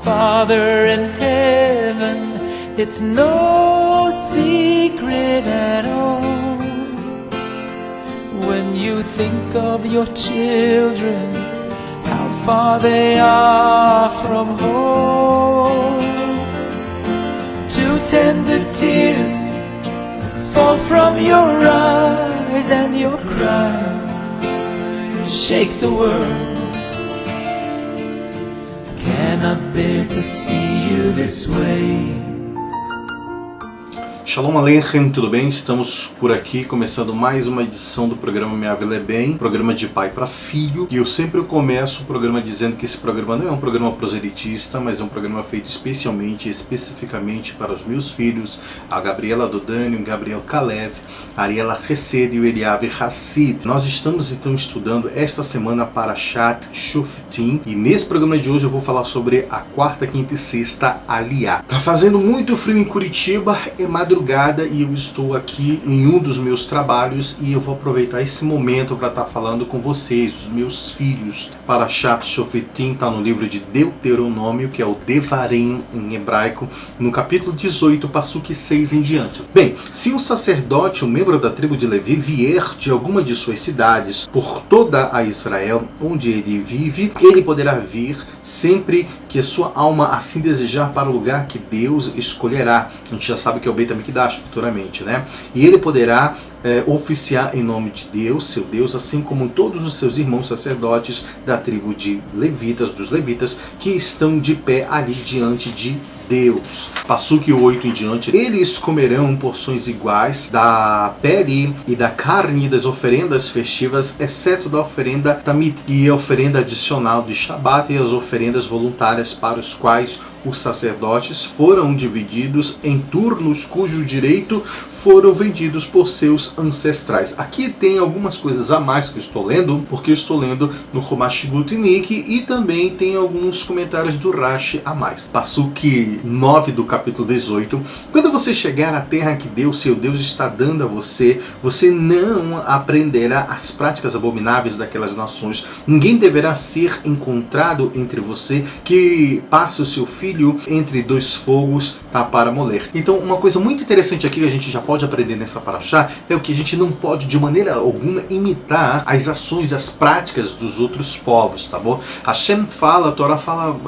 Father in heaven, it's no secret at all. When you think of your children, how far they are from home. Two tender tears fall from your eyes, and your cries shake the world. Cannot bear to see you this way. Shalom Aleichem, tudo bem? Estamos por aqui começando mais uma edição do programa Minha Vida é Bem, programa de pai para filho. E eu sempre começo o programa dizendo que esse programa não é um programa proselitista, mas é um programa feito especificamente para os meus filhos, a Gabriela Dodani, o Gabriel Kalev, a Ariela Hesed e o Eliav Hassid. Nós estamos então estudando esta semana Parashat Shoftim, e nesse programa de hoje eu vou falar sobre a quarta, quinta e sexta Aliyah. Tá fazendo muito frio em Curitiba, é madrugada e eu estou aqui em um dos meus trabalhos e eu vou aproveitar esse momento para estar falando com vocês, os meus filhos. Parashat Shoftim está no livro de Deuteronômio, que é o Devarim em hebraico, no capítulo 18, Passuque 6 em diante. Bem, se um sacerdote, um membro da tribo de Levi, vier de alguma de suas cidades por toda a Israel, onde ele vive, ele poderá vir sempre que a sua alma assim desejar para o lugar que Deus escolherá. A gente já sabe que é o Beit HaMikdash futuramente, né? E ele poderá oficiar em nome de Deus, seu Deus, assim como todos os seus irmãos sacerdotes da tribo de levitas, dos levitas, que estão de pé ali diante de Deus. Passuque 8 em diante, eles comerão porções iguais da pele e da carne das oferendas festivas, exceto da oferenda Tamit, e a oferenda adicional de Shabat, e as oferendas voluntárias para os quais os sacerdotes foram divididos em turnos cujo direito foram vendidos por seus ancestrais. Aqui tem algumas coisas a mais que eu estou lendo, porque eu estou lendo no Chumash Gutnick, e também tem alguns comentários do Rashi a mais. Passuque 9 do capítulo 18. Quando você chegar à terra que Deus, seu Deus, está dando a você, você não aprenderá as práticas abomináveis daquelas nações. Ninguém deverá ser encontrado entre você que passe o seu filho entre dois fogos, tá, para moler. Então, uma coisa muito interessante aqui que a gente já pode aprender nessa paraxá é o que a gente não pode de maneira alguma imitar as ações, as práticas dos outros povos, tá bom? Hashem fala, a Torá fala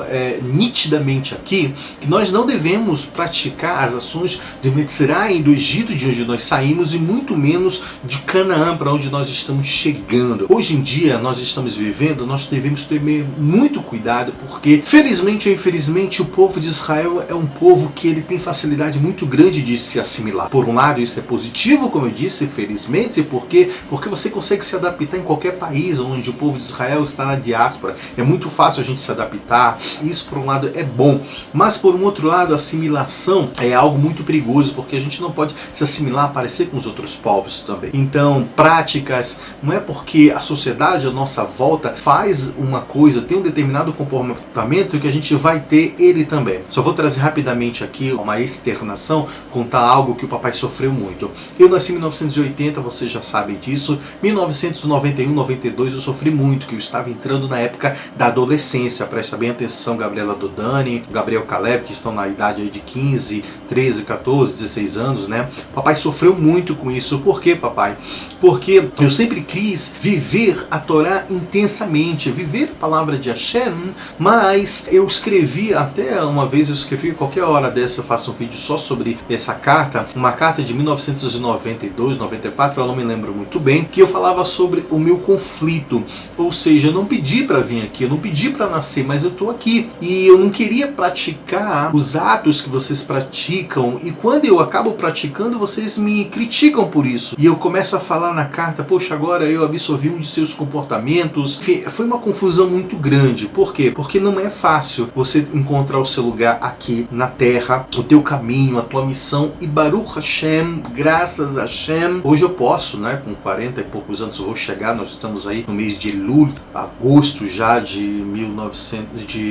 nitidamente aqui que nós não devemos praticar as ações de Mitzrayim, do Egito de onde nós saímos, e muito menos de Canaã, para onde nós estamos chegando. Hoje em dia nós estamos vivendo, nós devemos ter muito cuidado, porque felizmente ou infelizmente o povo de Israel é um povo que ele tem facilidade muito grande de se assimilar. Por um lado, isso é positivo, como eu disse, felizmente, porque você consegue se adaptar em qualquer país onde o povo de Israel está na diáspora. É muito fácil a gente se adaptar. Isso, por um lado, é bom. Mas, por um outro lado, a assimilação é algo muito perigoso, porque a gente não pode se assimilar, parecer com os outros povos também. Então, práticas, não é porque a sociedade à nossa volta faz uma coisa, tem um determinado comportamento, que a gente vai ter ele também. Só vou trazer rapidamente aqui uma externação, contar algo que o papai sofreu muito. Eu nasci em 1980, vocês já sabem disso. 1991, 92 eu sofri muito, que eu estava entrando na época da adolescência. Presta bem atenção, Gabriela Dodani, Gabriel Kalev, que estão na idade aí de 15, 13, 14, 16 anos, né? Papai sofreu muito com isso. Por quê, papai? Porque eu sempre quis viver a Torá intensamente, viver a palavra de Hashem, mas eu escrevi, até uma vez eu escrevi, qualquer hora dessa eu faço um vídeo só sobre essa carta, uma carta de 1992, 94, eu não me lembro muito bem, que eu falava sobre o meu conflito. Ou seja, eu não pedi para vir aqui, eu não pedi para nascer, mas eu tô aqui. E eu não queria praticar os atos que vocês praticam, e quando eu acabo praticando, vocês me criticam por isso. E eu começo a falar na carta, poxa, agora eu absorvi um de seus comportamentos. Enfim, foi uma confusão muito grande. Por quê? Porque não é fácil você encontrar o seu lugar aqui na terra, o teu caminho, a tua missão, e Baruch Hashem, graças a Hashem, hoje eu posso, né, com 40 e poucos anos eu vou chegar, nós estamos aí no mês de Elul, agosto já de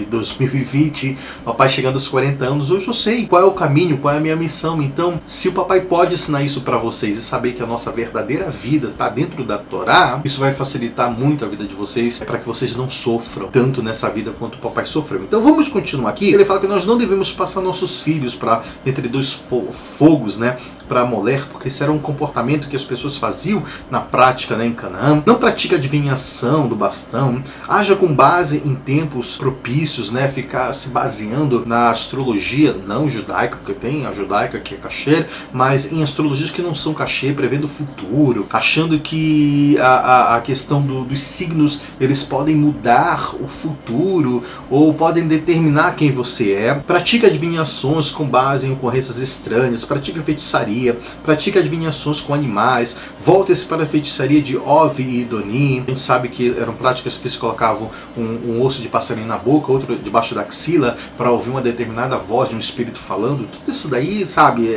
2020, papai chegando aos 40 anos, hoje eu sei qual é o caminho, qual é a minha missão. Então, se o papai pode ensinar isso para vocês e saber que a nossa verdadeira vida está dentro da Torá, isso vai facilitar muito a vida de vocês, para que vocês não sofram tanto nessa vida quanto o papai sofreu. Então vamos continuar aqui. ele fala que nós não devemos passar nossos filhos entre dois fogos, né, para moler, porque esse era um comportamento que as pessoas faziam na prática, né, em Canaã. Não pratique adivinhação do bastão, haja com base em tempos propícios, né, ficar se baseando na astrologia não judaica, porque tem a judaica que é kasher, mas em astrologias que não são kasher, prevendo o futuro, achando que a questão dos signos, eles podem mudar o futuro ou podem determinar quem você é. Pratique adivinhações com base em ocorrências estranhas, pratique feitiçaria, pratique adivinhações com animais, volte-se para a feitiçaria de Ovi e Donim. A gente sabe que eram práticas que se colocavam um osso de passarinho na boca, outro debaixo da axila, para ouvir uma determinada voz de um espírito falando. Tudo isso daí, sabe,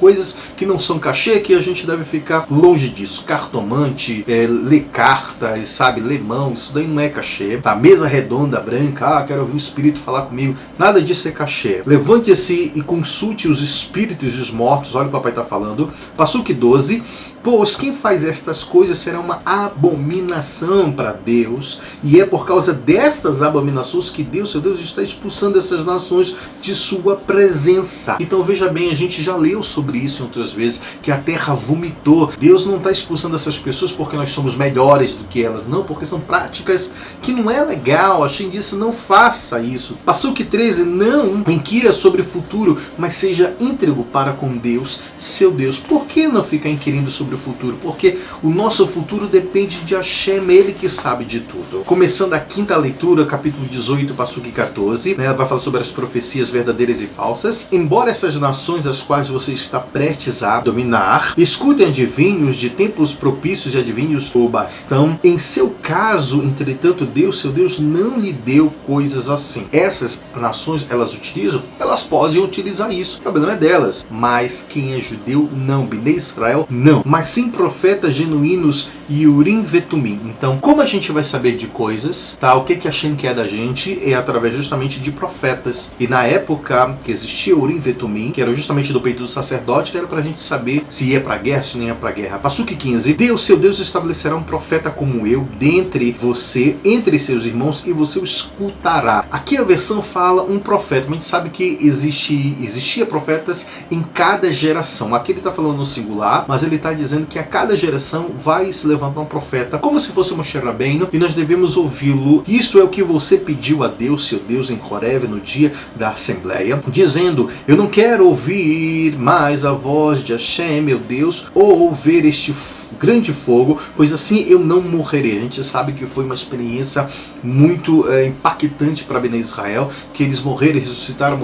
coisas que não são cachê, que a gente deve ficar longe disso. Cartomante, ler cartas, sabe, ler mão, isso daí não é cachê. Tá? Mesa redonda, branca, quero ouvir um espírito falar comigo. Nada disso é cachê. Levante-se e consulte os espíritos e os mortos. Olha o que o papai está falando. Passuque 12. Pois quem faz estas coisas será uma abominação para Deus, e é por causa destas abominações que Deus, seu Deus, está expulsando essas nações de sua presença. Então veja bem, a gente já leu sobre isso outras vezes, que a terra vomitou. Deus não está expulsando essas pessoas porque nós somos melhores do que elas, não, porque são práticas que não é legal. A Shem disse, não faça isso. Passuque 13, não inquira sobre o futuro, mas seja íntegro para com Deus, seu Deus. Por que não ficar inquirindo sobre o futuro? Porque o nosso futuro depende de Hashem, ele que sabe de tudo. Começando a quinta leitura, capítulo 18, passuque 14, né, vai falar sobre as profecias verdadeiras e falsas. Embora essas nações as quais você está prestes a dominar escutem adivinhos de tempos propícios e adivinhos o bastão, em seu caso, entretanto, Deus, seu Deus, não lhe deu coisas assim. Essas nações, elas utilizam? Elas podem utilizar isso. O problema é delas. Mas quem é judeu, não. Bnei Israel, não. Mas sim profetas genuínos e Urim Vetumim. Então, como a gente vai saber de coisas, tá? O que a Hashem quer da gente é através justamente de profetas. E na época que existia Urim Vetumim, que era justamente do peito do sacerdote, que era pra gente saber se ia pra guerra, se não ia pra guerra. Passuque 15. Deus, seu Deus, estabelecerá um profeta como eu dentre você, entre seus irmãos, e você o escutará. Aqui a versão fala um profeta, mas a gente sabe que existia profetas em cada geração. Aqui ele está falando no singular, mas ele está dizendo que a cada geração vai se levantar um profeta, como se fosse Moshe Rabbeinu, e nós devemos ouvi-lo. Isso é o que você pediu a Deus, seu Deus, em Horeb, no dia da Assembleia, dizendo, eu não quero ouvir mais a voz de Hashem, meu Deus, ou ver este grande fogo, pois assim eu não morrerei. A gente sabe que foi uma experiência muito impactante para Bnei Israel, que eles morreram e ressuscitaram,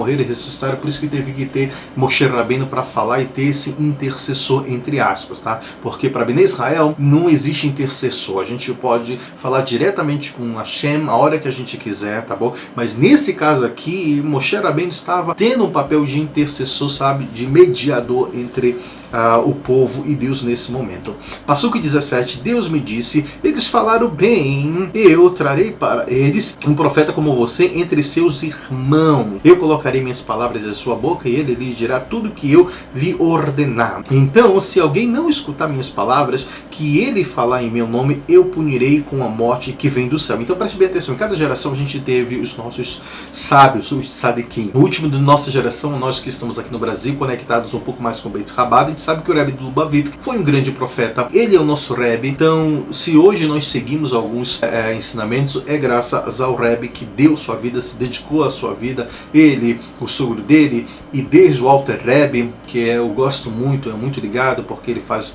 por isso que teve que ter Moshe Rabbeinu para falar e ter esse intercessor, entre aspas, tá? Porque para Bnei Israel não existe intercessor, a gente pode falar diretamente com Hashem a hora que a gente quiser, tá bom? Mas nesse caso aqui, Moshe Rabbeinu estava tendo um papel de intercessor, sabe? De mediador entre o povo e Deus nesse momento. Passuque 17, Deus me disse, eles falaram bem, eu trarei para eles um profeta como você entre seus irmãos. Eu colocarei minhas palavras em sua boca e ele lhe dirá tudo que eu lhe ordenar. Então, se alguém não escutar minhas palavras, que ele falar em meu nome, eu punirei com a morte que vem do céu. Então preste bem atenção, em cada geração a gente teve os nossos sábios, os Sadiquim. O último da nossa geração, nós que estamos aqui no Brasil, conectados um pouco mais com o Beit Rabad, a gente sabe que o Rebbe do Lubavitch foi um grande profeta. Ele é o nosso Rebbe. Então, se hoje nós seguimos alguns ensinamentos, é graças ao Rebbe que deu sua vida, se dedicou à sua vida. Ele, o sogro dele, e desde o Alter Rebbe, que eu gosto muito, é muito ligado, porque ele faz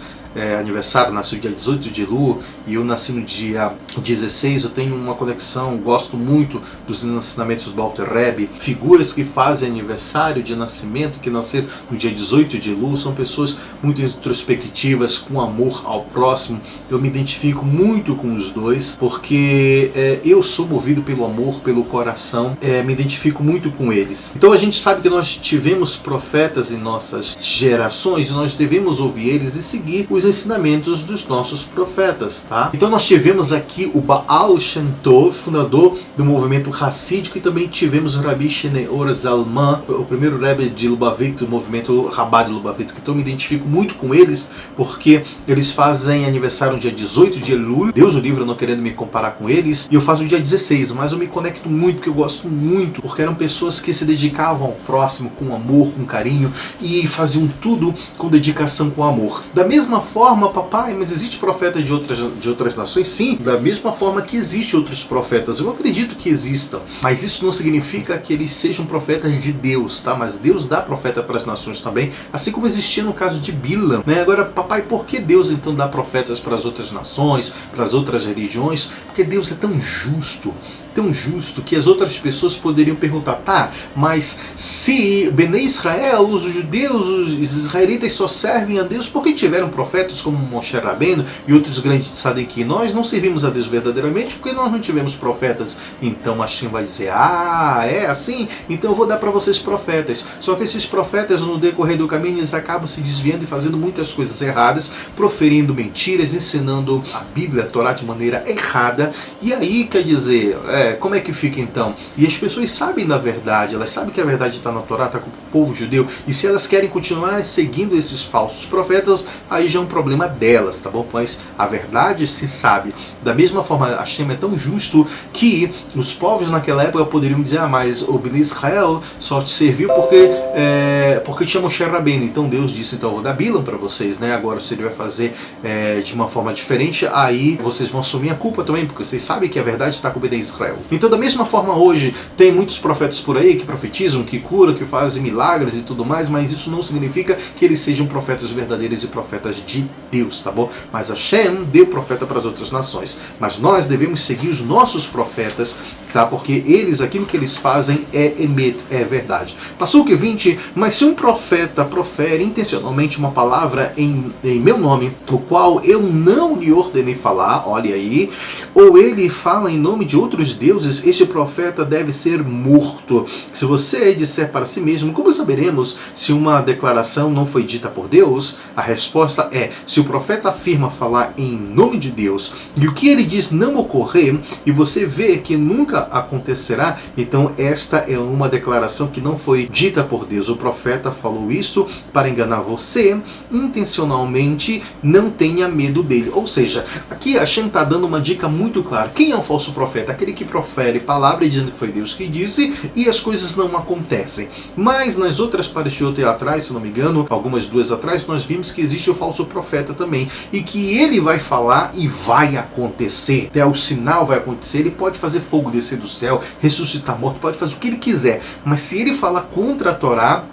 aniversário, nasceu dia 18 de Elul e eu nasci no dia 16, eu tenho uma conexão, gosto muito dos ensinamentos do Alter Rebbe. Figuras que fazem aniversário de nascimento, que nasceram no dia 18 de Elul, são pessoas muito introspectivas, com amor ao próximo. Eu me identifico muito com os dois, porque eu sou movido pelo amor, pelo coração, me identifico muito com eles. Então a gente sabe que nós tivemos profetas em nossas gerações e nós devemos ouvir eles e seguir os os ensinamentos dos nossos profetas, tá? Então nós tivemos aqui o Baal Shem Tov, fundador do movimento Hassídico, e também tivemos o Rabbi Shneor Zalman, o primeiro Rebbe de Lubavitch, do movimento Rabá de Lubavitch. Então eu me identifico muito com eles, porque eles fazem aniversário no dia 18 de Elul, Deus o livre, eu não querendo me comparar com eles, e eu faço no dia 16, mas eu me conecto muito, porque eu gosto muito, porque eram pessoas que se dedicavam ao próximo com amor, com carinho, e faziam tudo com dedicação, com amor. Da mesma forma, papai, mas existe profeta de outras nações? Sim, da mesma forma que existem outros profetas. Eu acredito que existam, mas isso não significa que eles sejam profetas de Deus, tá? Mas Deus dá profeta para as nações também, assim como existia no caso de Bilam, né? Agora, papai, por que Deus então dá profetas para as outras nações, para as outras religiões? Porque Deus é tão justo que as outras pessoas poderiam perguntar, tá, mas se Bnei Israel, os judeus, os israelitas só servem a Deus porque tiveram profetas como Moshe Rabbeinu e outros grandes tzadikim, nós não servimos a Deus verdadeiramente porque nós não tivemos profetas. Então Hashem vai dizer, é assim? Então eu vou dar para vocês profetas. Só que esses profetas, no decorrer do caminho, eles acabam se desviando e fazendo muitas coisas erradas, proferindo mentiras, ensinando a Bíblia, a Torá de maneira errada, e aí, quer dizer, como é que fica então? E as pessoas sabem da verdade, elas sabem que a verdade está na Torá, está com o povo judeu, e se elas querem continuar seguindo esses falsos profetas, aí já é um problema delas, tá bom? Mas a verdade se sabe. Da mesma forma, Hashem é tão justo que os povos naquela época poderiam dizer, mas o Bnei Israel só te serviu porque tinha Moshe Rabbeinu. Então Deus disse, então eu vou dar Bilam para vocês, né? Agora se ele vai fazer de uma forma diferente, aí vocês vão assumir a culpa também, porque vocês sabem que a verdade está com o Bnei Israel. Então, da mesma forma, hoje tem muitos profetas por aí que profetizam, que curam, que fazem milagres e tudo mais, mas isso não significa que eles sejam profetas verdadeiros e profetas de Deus, tá bom? Mas Hashem deu profeta para as outras nações, mas nós devemos seguir os nossos profetas, tá? Porque eles, aquilo que eles fazem é emet, é verdade. Passuque 20, mas se um profeta profere intencionalmente uma palavra em meu nome, o qual eu não lhe ordenei falar, olha aí, ou ele fala em nome de outros deuses, este profeta deve ser morto. Se você disser para si mesmo, como saberemos se uma declaração não foi dita por Deus? A resposta é, se o profeta afirma falar em nome de Deus, e o que ele diz não ocorrer, e você vê que nunca acontecerá, então esta é uma declaração que não foi dita por Deus. O profeta falou isso para enganar você, intencionalmente, não tenha medo dele. Ou seja, aqui Hashem está dando uma dica muito clara. Quem é um falso profeta? Aquele que profere palavra dizendo que foi Deus que disse e as coisas não acontecem. Mas nas outras parashiot atrás, se não me engano, algumas duas atrás, nós vimos que existe o falso profeta também, e que ele vai falar e vai acontecer. Até o sinal vai acontecer, ele pode fazer fogo descer do céu, ressuscitar morto, pode fazer o que ele quiser, mas se ele falar contra a Torá,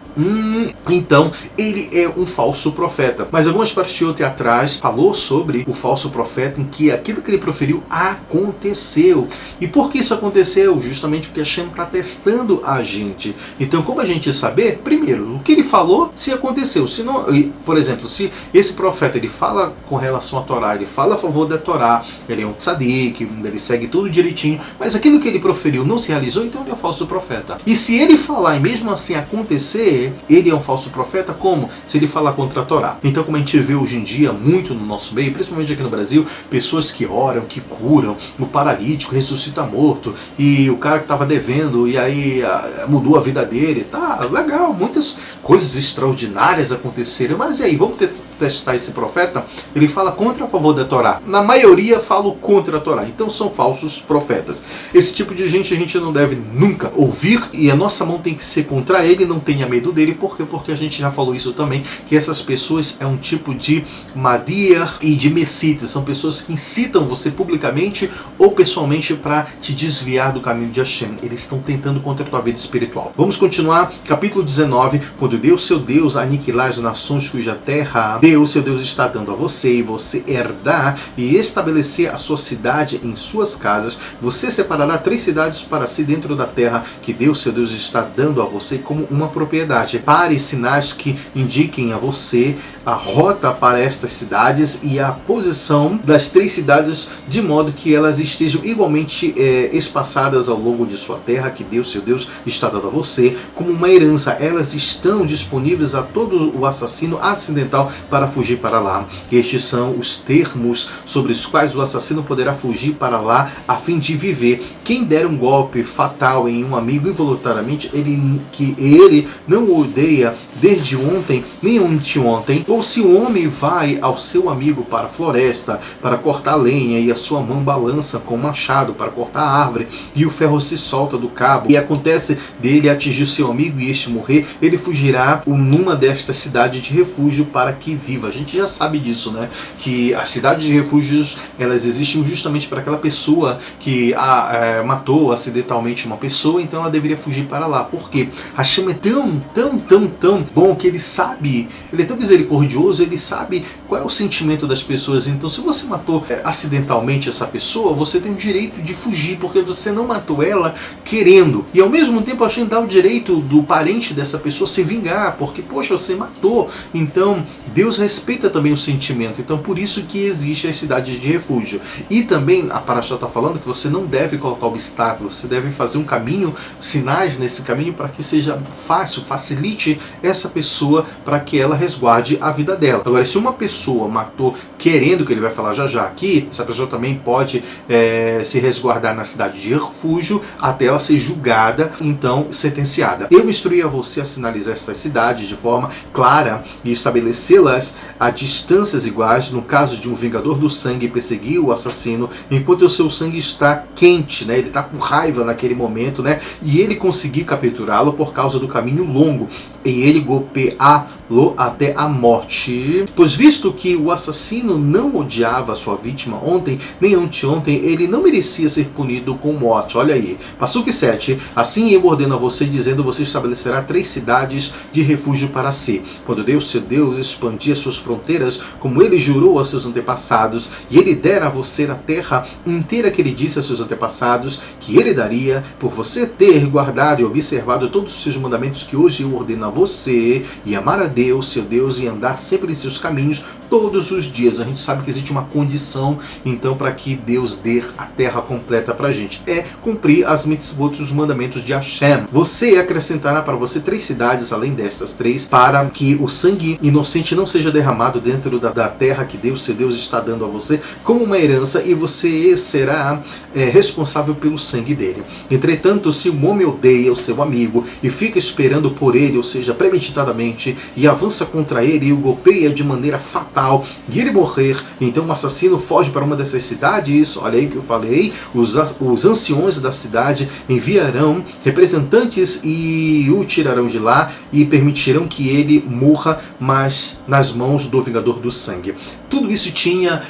então ele é um falso profeta. Mas algumas parashiot atrás falou sobre o falso profeta, em que aquilo que ele proferiu aconteceu. E por que isso aconteceu? Justamente porque Hashem está testando a gente. Então, como a gente saber? Primeiro, o que ele falou, se aconteceu. Se não, por exemplo, se esse profeta ele fala com relação à Torá, ele fala a favor da Torá, ele é um tzadik, ele segue tudo direitinho, mas aquilo que ele proferiu não se realizou, então ele é um falso profeta. E se ele falar e mesmo assim acontecer, ele é um falso profeta, como? Se ele falar contra a Torá. Então, como a gente vê hoje em dia muito no nosso meio, principalmente aqui no Brasil, pessoas que oram, que curam, o paralítico ressuscita morto, e o cara que estava devendo, e aí mudou a vida dele, tá legal, muitas coisas extraordinárias aconteceram, mas e aí, vamos testar esse profeta? Ele fala contra a favor da Torá. Na maioria falam contra a Torá, então são falsos profetas. Esse tipo de gente a gente não deve nunca ouvir, e a nossa mão tem que ser contra ele, não tenha medo dele. Por quê? Porque a gente já falou isso também, que essas pessoas é um tipo de madir e de messita, são pessoas que incitam você publicamente ou pessoalmente para te desviar do caminho de Hashem. Eles estão tentando contra a tua vida espiritual. Vamos continuar, capítulo 19, quando Deus, seu Deus, aniquilar as nações cuja terra Deus, seu Deus, está dando a você, e você herdar e estabelecer a sua cidade em suas casas, você separará 3 cidades para si dentro da terra que Deus, seu Deus, está dando a você como uma propriedade. Pare sinais que indiquem a você a rota para estas cidades e a posição das 3 cidades, de modo que elas estejam igualmente espaçadas ao longo de sua terra, que Deus, seu Deus, está dando a você, como uma herança. Elas estão disponíveis a todo o assassino acidental para fugir para lá. Estes são os termos sobre os quais o assassino poderá fugir para lá a fim de viver. Quem der um golpe fatal em um amigo involuntariamente, ele não o odeia desde ontem nem anteontem, ou se o homem vai ao seu amigo para a floresta para cortar lenha e a sua mão balança com o machado para cortar a árvore e o ferro se solta do cabo e acontece dele atingir o seu amigo e este morrer, ele fugirá numa destas cidades de refúgio para que viva. A gente já sabe disso, né? Que as cidades de refúgios, elas existem justamente para aquela pessoa que matou acidentalmente uma pessoa, então ela deveria fugir para lá. Por quê? Hashem é tão bom que ele sabe, ele é tão misericordioso, ele sabe qual é o sentimento das pessoas. Então, se você matou acidentalmente essa pessoa, você tem o direito de fugir, porque você não matou ela querendo. E ao mesmo tempo, a gente dá o direito do parente dessa pessoa se vingar, porque, poxa, você matou. Então, Deus respeita também o sentimento. Então, por isso que existe as cidades de refúgio. E também, a Parashá está falando que você não deve colocar obstáculos, você deve fazer um caminho, sinais nesse caminho, para que seja fácil, facilite essa pessoa para que ela resguarde a vida dela. Agora, se uma pessoa matou querendo, que ele vai falar já aqui, essa pessoa também pode se resguardar na cidade de refúgio até ela ser julgada, então sentenciada. Eu instruí a você a sinalizar essas cidades de forma clara e estabelecê-las a distâncias iguais. No caso de um vingador do sangue perseguir o assassino enquanto o seu sangue está quente, né? Ele está com raiva naquele momento, né? E ele conseguir capturá-lo por causa do caminho longo, e ele golpeá-lo até a morte. Pois visto que o assassino não odiava a sua vítima ontem nem anteontem, ele não merecia ser punido com morte. Olha aí, Passuque 7. Assim eu ordeno a você, dizendo: você estabelecerá 3 cidades de refúgio para si. Quando Deus, seu Deus, expandia suas fronteiras, como ele jurou a seus antepassados, e ele dera a você a terra inteira que ele disse a seus antepassados que ele daria, por você ter guardado e observado todos os seus mandamentos que hoje eu ordeno a você, e amar a Deus, seu Deus, e andar sempre em seus caminhos todos os dias. A gente sabe que existe uma condição, então, para que Deus dê a terra completa para a gente. É cumprir as mitzvot, os mandamentos de Hashem. Você acrescentará para você 3 cidades, além destas 3, para que o sangue inocente não seja derramado dentro da terra que Deus, seu Deus, está dando a você como uma herança, e você será responsável pelo sangue dele. Entretanto, se um homem odeia o seu amigo e fica esperando por ele, ou seja, premeditadamente, e avança contra ele e o golpeia de maneira fatal, e ele morrer, então o assassino foge para uma dessas cidades. Olha aí que eu falei, os anciões da cidade enviarão representantes e o tirarão de lá e permitirão que ele morra, mas nas mãos do vingador do sangue. Tudo isso tinha,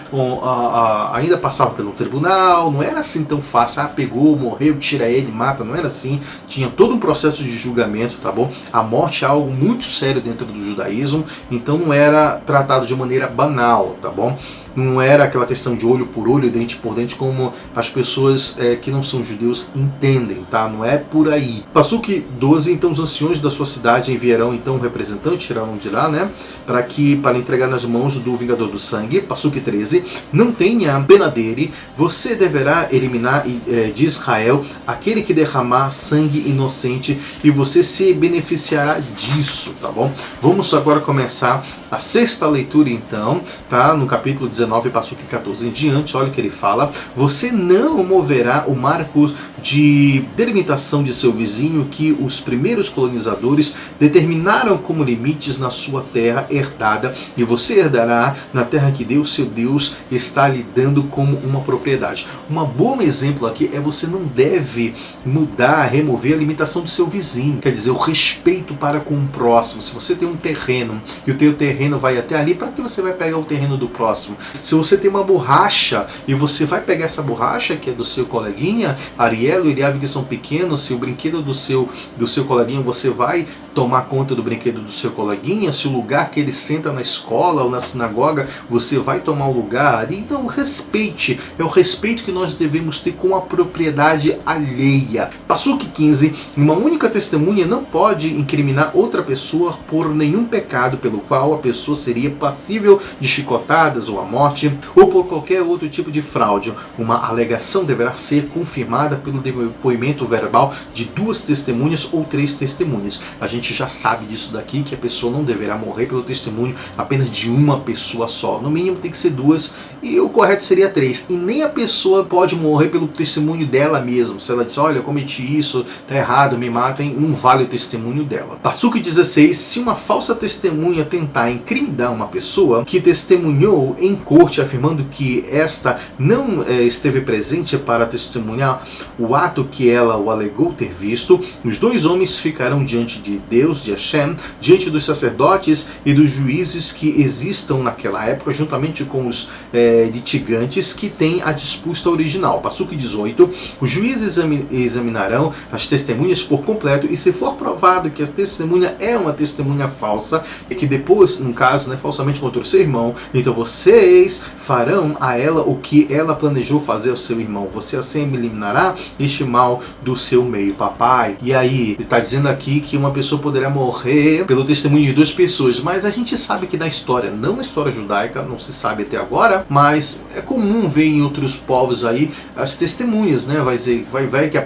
ainda passava pelo tribunal, não era assim tão fácil, pegou, morreu, tira ele, mata, não era assim, tinha todo um processo de julgamento, tá bom? A morte é algo muito sério dentro do judaísmo, então não era tratado de maneira banal, tá bom? Não era aquela questão de olho por olho, dente por dente, como as pessoas que não são judeus entendem, tá? Não é por aí. Passuque 12, então os anciões da sua cidade enviarão então um representante, tirarão de lá, né? Para entregar nas mãos do vingador do sangue. Passuque 13, não tenha pena dele, você deverá eliminar de Israel aquele que derramar sangue inocente, e você se beneficiará disso, tá bom? Vamos agora começar a 6ª leitura, então, tá? No capítulo 19, Passuque 14 em diante, olha o que ele fala: você não moverá o marco de delimitação de seu vizinho que os primeiros colonizadores determinaram como limites na sua terra herdada, e você herdará na terra que Deus, seu Deus, está lhe dando como uma propriedade. Um bom exemplo aqui é: você não deve mudar, remover a limitação do seu vizinho, quer dizer, o respeito para com o próximo. Se você tem um terreno e o teu terreno vai até ali, para que você vai pegar o terreno do próximo? Se você tem uma borracha e você vai pegar essa borracha que é do seu coleguinha, Ariel e Eliav que são pequenos, se o brinquedo do seu coleguinha, você vai tomar conta do brinquedo do seu coleguinha, se o lugar que ele senta na escola ou na sinagoga, você vai tomar o lugar. Então respeite, é o respeito que nós devemos ter com a propriedade alheia. Passuque 15, uma única testemunha não pode incriminar outra pessoa por nenhum pecado pelo qual a pessoa seria passível de chicotadas ou a morte, ou por qualquer outro tipo de fraude. Uma alegação deverá ser confirmada pelo depoimento verbal de 2 testemunhas ou 3 testemunhas. A gente já sabe disso daqui, que a pessoa não deverá morrer pelo testemunho apenas de uma pessoa só. No mínimo tem que ser 2 e o correto seria 3. E nem a pessoa pode morrer pelo testemunho dela mesma. Se ela disser, olha, eu cometi isso, tá errado, me matem, não vale o testemunho dela. Passuque 16, se uma falsa testemunha tentar incriminar uma pessoa que testemunhou em corte afirmando que esta não esteve presente para testemunhar o ato que ela o alegou ter visto, os 2 homens ficarão diante de Deus, de Hashem, diante dos sacerdotes e dos juízes que existam naquela época, juntamente com os litigantes que têm a disputa original. Passuque 18, os juízes examinarão as testemunhas por completo e se for provado que a testemunha é uma testemunha falsa e que depois, no caso, falsamente contra o seu irmão, então vocês farão a ela o que ela planejou fazer ao seu irmão. Você assim eliminará este mal do seu meio, papai. E aí, ele está dizendo aqui que uma pessoa poderá morrer pelo testemunho de 2 pessoas, mas a gente sabe que na história, não na história judaica, não se sabe até agora, mas é comum ver em outros povos aí as testemunhas, vai que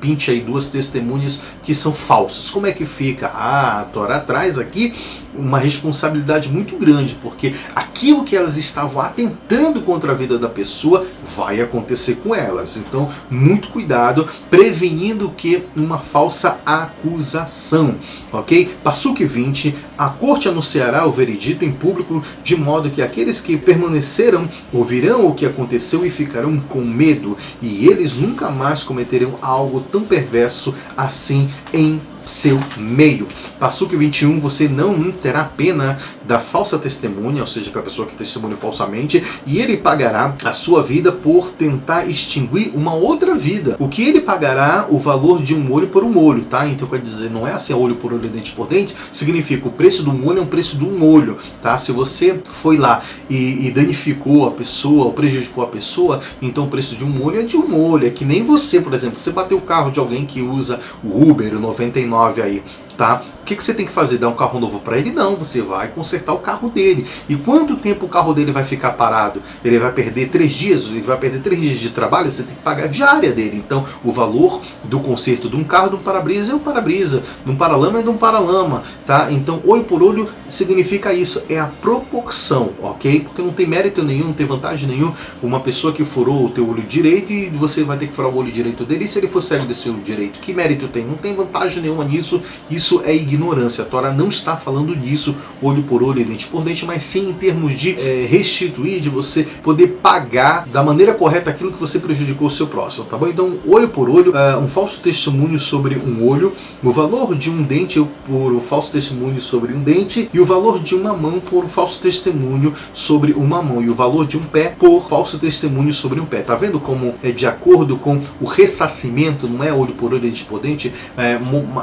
pinte aí 2 testemunhas que são falsas. Como é que fica? A Torá traz aqui uma responsabilidade muito grande, porque aquilo que elas estavam atentando contra a vida da pessoa vai acontecer com elas. Então, muito cuidado, prevenindo que uma falsa acusação, ok? Passuque 20, a corte anunciará o veredito em público, de modo que aqueles que permaneceram ouvirão o que aconteceu e ficarão com medo, e eles nunca mais cometerão algo tão perverso assim em seu meio. Passuque 21, você não terá pena da falsa testemunha, ou seja, aquela pessoa que testemunha falsamente, e ele pagará a sua vida por tentar extinguir uma outra vida. O que ele pagará? O valor de um olho por um olho, tá? Então quer dizer, não é assim olho por olho, dente por dente, significa o preço de um olho é um preço de um olho, tá? Se você foi lá e danificou a pessoa, ou prejudicou a pessoa, então o preço de um olho é de um olho. É que nem você, por exemplo, você bateu o carro de alguém que usa o Uber, o 99 aí, tá? O que você tem que fazer? Dar um carro novo para ele? Não, você vai consertar o carro dele. E quanto tempo o carro dele vai ficar parado? Ele vai perder 3 dias? Ele vai perder 3 dias de trabalho? Você tem que pagar a diária dele. Então, o valor do conserto de um carro, de um para-brisa, é um para-brisa. De um paralama é de um paralama, tá? Então, olho por olho significa isso. É a proporção, ok? Porque não tem mérito nenhum, não tem vantagem nenhum. Uma pessoa que furou o teu olho direito e você vai ter que furar o olho direito dele. E se ele for cego desse olho direito, que mérito tem? Não tem vantagem nenhuma nisso. Isso é ignorância. A Torá não está falando disso, olho por olho e dente por dente, mas sim em termos de restituir, de você poder pagar da maneira correta aquilo que você prejudicou o seu próximo, tá bom? Então, olho por olho, um falso testemunho sobre um olho, o valor de um dente por um falso testemunho sobre um dente, e o valor de uma mão por um falso testemunho sobre uma mão, e o valor de um pé por falso testemunho sobre um pé. Tá vendo como é de acordo com o ressarcimento, não é olho por olho e dente por dente?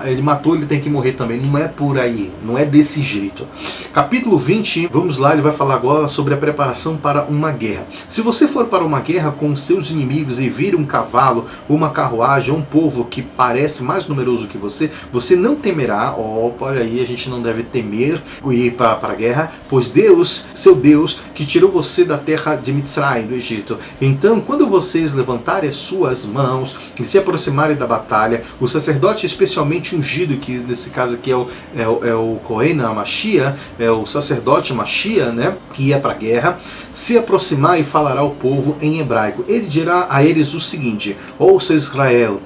Ele matou, ele tem que morrer também. Não é por aí, não é desse jeito. Capítulo 20, vamos lá, ele vai falar agora sobre a preparação para uma guerra. Se você for para uma guerra com seus inimigos e vir um cavalo, uma carruagem, um povo que parece mais numeroso que você não temerá. Olha aí, a gente não deve temer ir para a guerra, pois Deus, seu Deus, que tirou você da terra de Mitzrayim, do Egito. Então, quando vocês levantarem as suas mãos e se aproximarem da batalha, o sacerdote especialmente ungido, que nesse caso aqui é o Cohen Mashiach, é o sacerdote Mashiach, né, que ia para a guerra, se aproximar e falará ao povo em hebraico. Ele dirá a eles o seguinte: ouça Israel,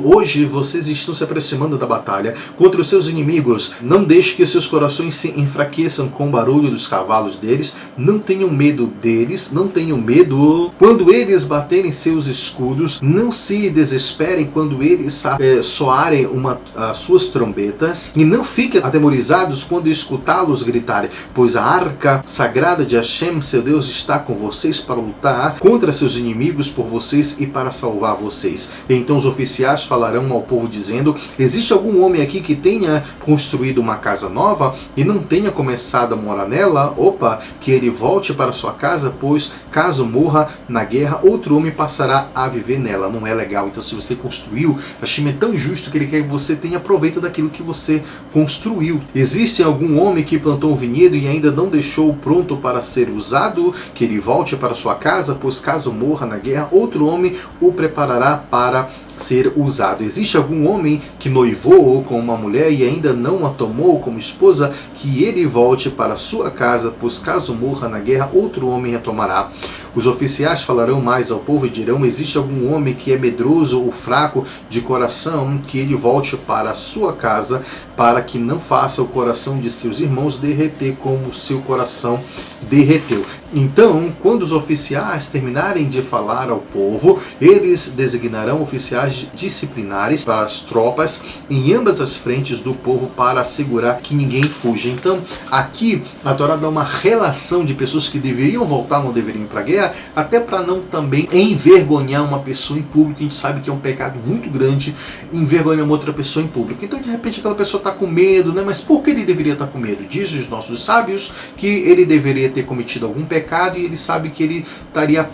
hoje vocês estão se aproximando da batalha contra os seus inimigos. Não deixe que seus corações se enfraqueçam com o barulho dos cavalos deles. Não tenham medo deles, não tenham medo quando eles baterem seus escudos. Não se desesperem quando eles soarem as suas trombetas. E não fiquem atemorizados quando escutá-los gritar gritar, pois a arca sagrada de Hashem, seu Deus, está com vocês para lutar contra seus inimigos por vocês e para salvar vocês. E então os oficiais falarão ao povo dizendo, existe algum homem aqui que tenha construído uma casa nova e não tenha começado a morar nela? Opa, que ele volte para sua casa, pois caso morra na guerra, outro homem passará a viver nela. Não é legal. Então se você construiu, Hashem é tão justo que ele quer que você tenha proveito daquilo que você construiu. Existe algum homem que plantou um vinhedo e ainda não deixou pronto para ser usado? Que ele volte para sua casa, pois caso morra na guerra, outro homem o preparará para ser usado. Existe algum homem que noivou com uma mulher e ainda não a tomou como esposa? Que ele volte para sua casa, pois caso morra na guerra, outro homem a tomará. Os oficiais falarão mais ao povo e dirão, existe algum homem que é medroso ou fraco de coração? Que ele volte para a sua casa, para que não faça o coração de seus irmãos derreter como o seu coração derreteu. Então, quando os oficiais terminarem de falar ao povo, eles designarão oficiais disciplinares para as tropas em ambas as frentes do povo para assegurar que ninguém fuja. Então, aqui a Torá dá uma relação de pessoas que deveriam voltar, não deveriam ir para a guerra, até para não também envergonhar uma pessoa em público. A gente sabe que é um pecado muito grande envergonhar uma outra pessoa em público. Então, de repente, aquela pessoa está com medo, né? Mas por que ele deveria estar com medo? Diz os nossos sábios que ele deveria ter cometido algum pecado e ele sabe que ele estaria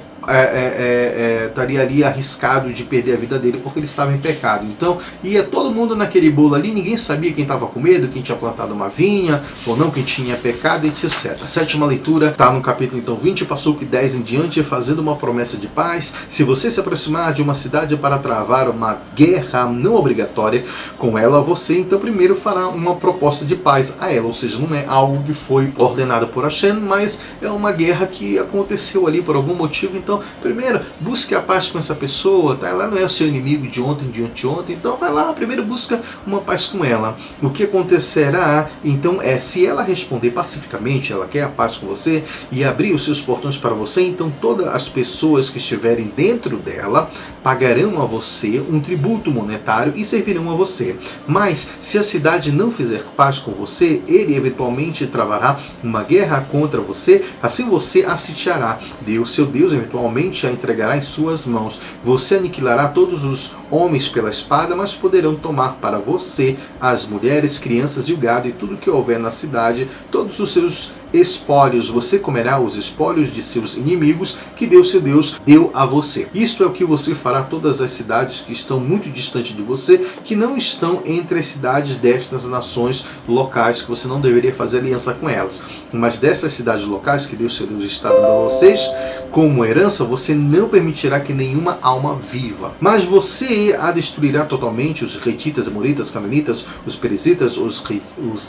ali arriscado de perder a vida dele porque ele estava em pecado. Então ia todo mundo naquele bolo ali, ninguém sabia quem estava com medo, quem tinha plantado uma vinha ou não, quem tinha pecado, etc. A sétima leitura está no capítulo então 20, passou que 10 em diante, fazendo uma promessa de paz. Se você se aproximar de uma cidade para travar uma guerra não obrigatória com ela, você então primeiro fará uma proposta de paz a ela, ou seja, não é algo que foi ordenado por Hashem, mas é uma guerra que aconteceu ali por algum motivo. Então primeiro, busque a paz com essa pessoa, tá? Ela não é o seu inimigo de ontem, de anteontem, então vai lá, primeiro busca uma paz com ela. O que acontecerá, então, se ela responder pacificamente, ela quer a paz com você, e abrir os seus portões para você, então todas as pessoas que estiverem dentro dela pagarão a você um tributo monetário e servirão a você. Mas, se a cidade não fizer paz com você, ele eventualmente travará uma guerra contra você, assim você a sitiará. Deus, seu Deus, eventualmente a entregará em suas mãos. Você aniquilará todos os homens pela espada, mas poderão tomar para você as mulheres, crianças e o gado e tudo que houver na cidade, todos os seus espólios. Você comerá os espólios de seus inimigos que Deus, seu Deus, deu a você. Isto é o que você fará todas as cidades que estão muito distante de você, que não estão entre as cidades destas nações locais, que você não deveria fazer aliança com elas. Mas dessas cidades locais que Deus, seu Deus, está dando a vocês como herança, você não permitirá que nenhuma alma viva. Mas você a destruirá totalmente, os Reititas, Amoritas, Cananitas, os Perizitas, os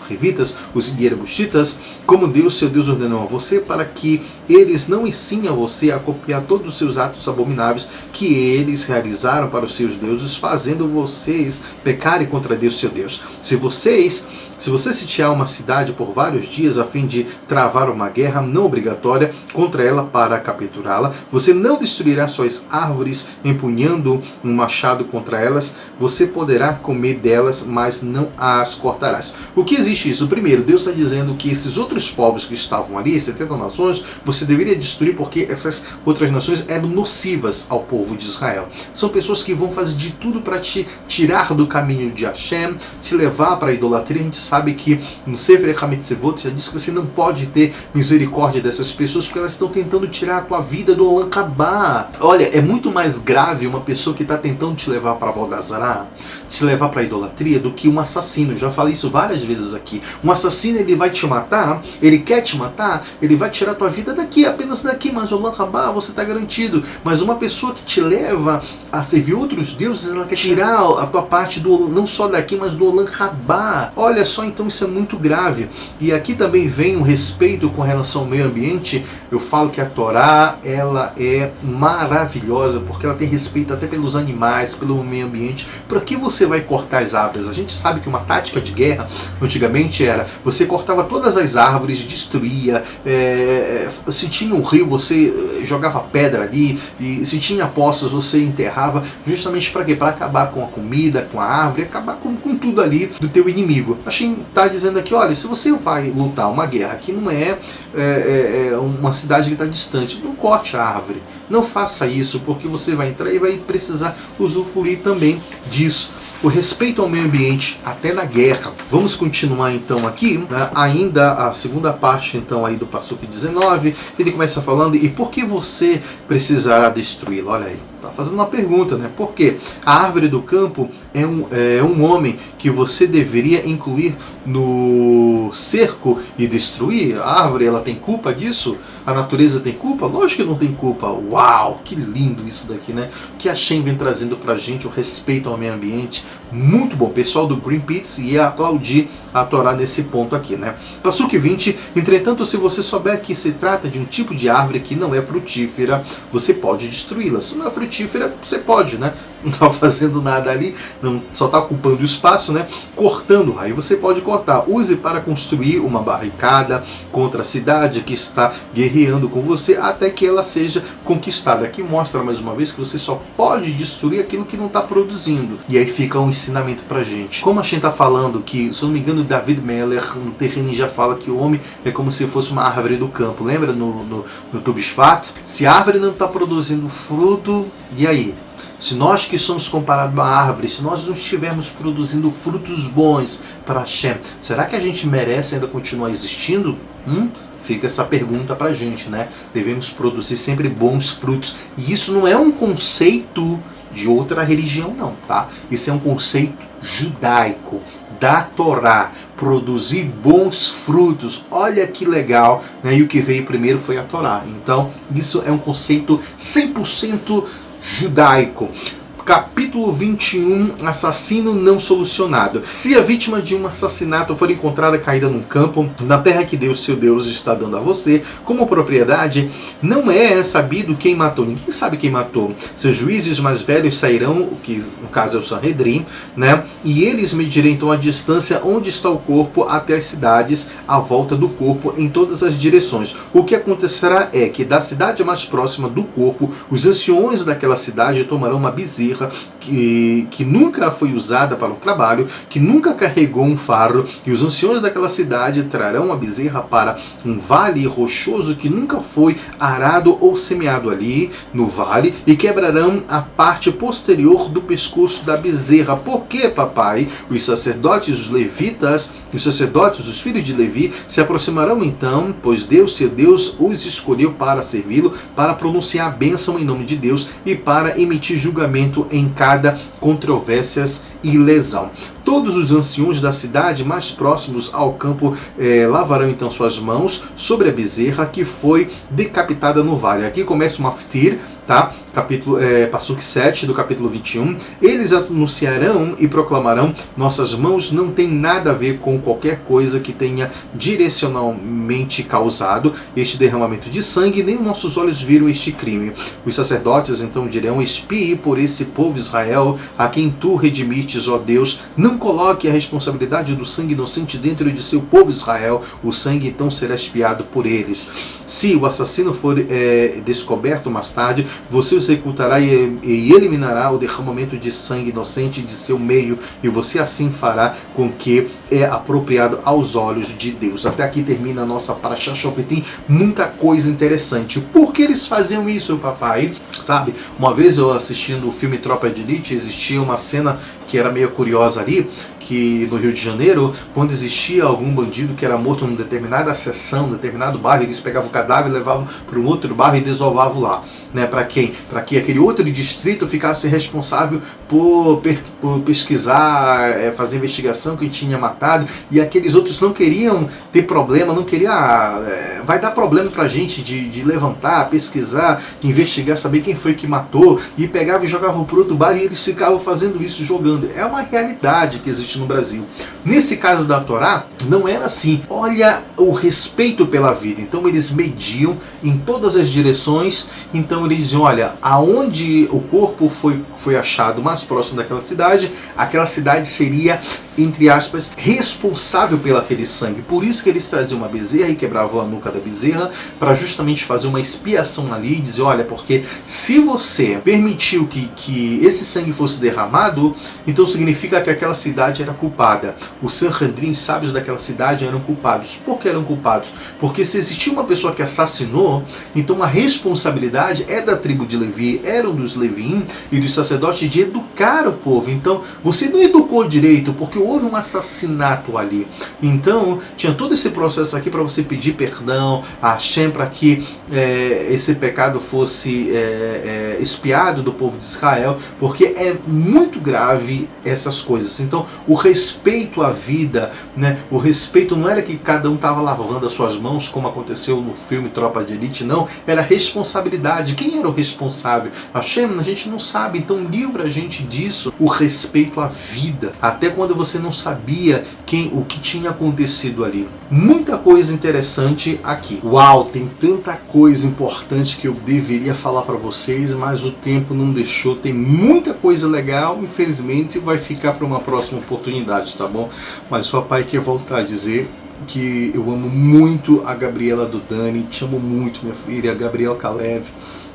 Rivitas, os Iebusitas, como Deus, seu Deus, ordenou a você, para que eles não ensinem a você a copiar todos os seus atos abomináveis que eles realizaram para os seus deuses, fazendo vocês pecarem contra Deus, seu Deus. Se você sitiar uma cidade por vários dias a fim de travar uma guerra não obrigatória contra ela para capturá-la, você não destruirá suas árvores empunhando um machado contra elas, você poderá comer delas, mas não as cortarás. O que existe isso? Primeiro, Deus está dizendo que esses outros povos que estavam ali, 70 nações, você deveria destruir porque essas outras nações eram nocivas ao povo de Israel. São pessoas que vão fazer de tudo para te tirar do caminho de Hashem, te levar para a idolatria. A gente sabe que no Sefer HaMitzvot já diz que você não pode ter misericórdia dessas pessoas porque elas estão tentando tirar a tua vida do Olam Kabá. Olha, é muito mais grave uma pessoa que está tentando te levar para a Avodah-Zará, te levar para a idolatria, do que um assassino. Eu já falei isso várias vezes aqui. Um assassino, ele vai te matar, ele quer te matar, ele vai tirar a tua vida daqui, apenas daqui, mas o Olam Kabá você está garantido. Mas uma pessoa que te leva a servir outros deuses, ela quer tirar a tua parte do, não só daqui, mas do Olam Kabá. Olha só, então isso é muito grave. E aqui também vem um respeito com relação ao meio ambiente. Eu falo que a Torá, ela é maravilhosa, porque ela tem respeito até pelos animais, pelo meio ambiente. Para que você você vai cortar as árvores? A gente sabe que uma tática de guerra antigamente era, você cortava todas as árvores, destruía, se tinha um rio você jogava pedra ali, e se tinha poços você enterrava, justamente para quê? Para acabar com a comida, com a árvore, acabar com tudo ali do teu inimigo. A Shem está dizendo aqui, olha, se você vai lutar uma guerra que não é uma cidade que está distante, não corte a árvore, não faça isso, porque você vai entrar e vai precisar usufruir também disso. O respeito ao meio ambiente até na guerra. Vamos continuar então aqui, né? Ainda a segunda parte então aí do Passuque 19, ele começa falando, e por que você precisará destruí-lo? Olha aí, tá fazendo uma pergunta, né? Por quê? A árvore do campo é um homem que você deveria incluir no cerco e destruir? A árvore, ela tem culpa disso? A natureza tem culpa? Lógico que não tem culpa. Uau, que lindo isso daqui, né? Que a Shem vem trazendo pra gente o respeito ao meio ambiente. Muito bom. O pessoal do Greenpeace ia aplaudir a Torá nesse ponto aqui, né? Passuque 20. Entretanto, se você souber que se trata de um tipo de árvore que não é frutífera, você pode destruí-la. Se não é frutífera, você pode, né? Não está fazendo nada ali, não, só está ocupando o espaço, né? Cortando, aí você pode cortar. Use para construir uma barricada contra a cidade que está guerreando com você até que ela seja conquistada. Aqui mostra mais uma vez que você só pode destruir aquilo que não está produzindo. E aí fica um ensinamento pra gente. Como a gente está falando que, se eu não me engano, David Meller no terreno já fala que o homem é como se fosse uma árvore do campo. Lembra no Tu Bishvat? Se a árvore não está produzindo fruto, e aí? Se nós que somos comparados à árvore, se nós não estivermos produzindo frutos bons para Hashem, será que a gente merece ainda continuar existindo? Fica essa pergunta pra gente, né? Devemos produzir sempre bons frutos. E isso não é um conceito de outra religião, não, tá? Isso é um conceito judaico, da Torá. Produzir bons frutos. Olha que legal, né? E o que veio primeiro foi a Torá. Então, isso é um conceito 100% judaico. Capítulo 21, assassino não solucionado. Se a vítima de um assassinato for encontrada caída num campo, na terra que Deus, seu Deus, está dando a você, como propriedade, não é sabido quem matou. Ninguém sabe quem matou. Seus juízes mais velhos sairão, que no caso é o Sanhedrin, né? E eles medirão então a distância onde está o corpo até as cidades, à volta do corpo, em todas as direções. O que acontecerá é que da cidade mais próxima do corpo, os anciões daquela cidade tomarão uma bezerra que nunca foi usada para o trabalho, que nunca carregou um fardo, e os anciões daquela cidade trarão a bezerra para um vale rochoso que nunca foi arado ou semeado ali no vale, e quebrarão a parte posterior do pescoço da bezerra. Por quê, papai? Os sacerdotes, os levitas, os sacerdotes, os filhos de Levi, se aproximarão então, pois Deus, seu Deus, os escolheu para servi-lo, para pronunciar a bênção em nome de Deus e para emitir julgamento em cada controvérsias e lesão. Todos os anciões da cidade mais próximos ao campo lavarão então suas mãos sobre a bezerra que foi decapitada no vale. Aqui começa o maftir, tá? Passuque 7 do capítulo 21. Eles anunciarão e proclamarão: nossas mãos não têm nada a ver com qualquer coisa que tenha direcionalmente causado este derramamento de sangue, nem nossos olhos viram este crime. Os sacerdotes então dirão: espie por esse povo Israel, a quem tu redimites, ó Deus. Não coloque a responsabilidade do sangue inocente dentro de seu povo Israel. O sangue então será expiado por eles. Se o assassino for descoberto mais tarde, você os executará e eliminará o derramamento de sangue inocente de seu meio, e você assim fará com que é apropriado aos olhos de Deus. Até aqui termina a nossa Parashat Shoftim. Muita coisa interessante. Por que eles faziam isso, papai? Sabe, uma vez eu assistindo o filme Tropa de Elite, existia uma cena que era meio curiosa ali, que no Rio de Janeiro, quando existia algum bandido que era morto numa determinada seção, determinado bairro, eles pegavam o cadáver e levavam para um outro bairro e desovavam lá. Né? Para quem? Para que aquele outro distrito ficasse responsável por pesquisar, fazer investigação quem tinha matado, e aqueles outros não queriam ter problema, não queriam, vai dar problema pra gente de levantar, pesquisar, investigar, saber quem foi que matou, e pegavam e jogavam pro outro bairro, e eles ficavam fazendo isso, jogando. É uma realidade que existe existe no Brasil. Nesse caso da Torá, não era assim. Olha o respeito pela vida. Então eles mediam em todas as direções. Então eles diziam, olha, aonde o corpo foi achado mais próximo daquela cidade, aquela cidade seria, entre aspas, responsável pelo aquele sangue. Por isso que eles traziam uma bezerra e quebravam a nuca da bezerra, para justamente fazer uma expiação ali e dizer, olha, porque se você permitiu que esse sangue fosse derramado, então significa que aquela cidade era culpada. Os Sanhedrin, os sábios daquela cidade, eram culpados. Por que eram culpados? Porque se existia uma pessoa que assassinou, então a responsabilidade é da tribo de Levi, eram dos Leviim e dos sacerdotes de educar o povo. Então, você não educou direito, porque houve um assassinato ali. Então, tinha todo esse processo aqui para você pedir perdão a Hashem para que esse pecado fosse expiado do povo de Israel, porque é muito grave essas coisas. Então, o respeito à vida, né? O respeito não era que cada um estava lavando as suas mãos, como aconteceu no filme Tropa de Elite, não. Era responsabilidade. Quem era o responsável? Hashem, a gente não sabe, então livra a gente disso, o respeito à vida. Até quando você não sabia o que tinha acontecido ali. Muita coisa interessante aqui. Uau, tem tanta coisa importante que eu deveria falar para vocês, mas o tempo não deixou. Tem muita coisa legal, infelizmente vai ficar para uma próxima oportunidade, tá bom? Mas o papai quer voltar a dizer que eu amo muito a Gabriela do Dani, te amo muito, minha filha, a Gabriela Kalev.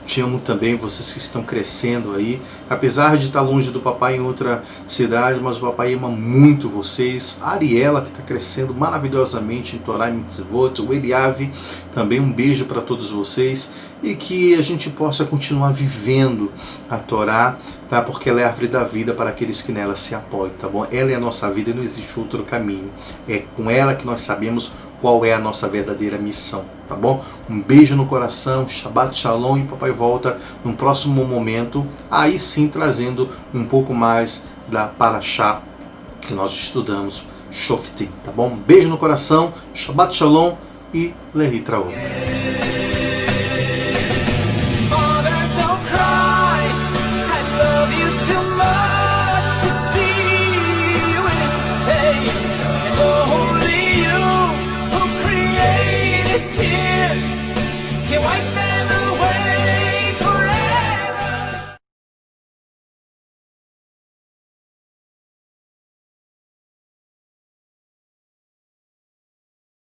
Te amo também, vocês que estão crescendo aí. Apesar de estar longe do papai em outra cidade, mas o papai ama muito vocês. A Ariela, que está crescendo maravilhosamente em Torá e Mitzvot. O Eliave, também um beijo para todos vocês. E que a gente possa continuar vivendo a Torá, tá? Porque ela é a árvore da vida para aqueles que nela se apoiam, tá bom? Ela é a nossa vida e não existe outro caminho. É com ela que nós sabemos qual é a nossa verdadeira missão, tá bom? Um beijo no coração, Shabbat Shalom, e o papai volta num próximo momento, aí sim trazendo um pouco mais da Parashá que nós estudamos, Shoftim, tá bom? Um beijo no coração, Shabbat Shalom e Lehi Traot.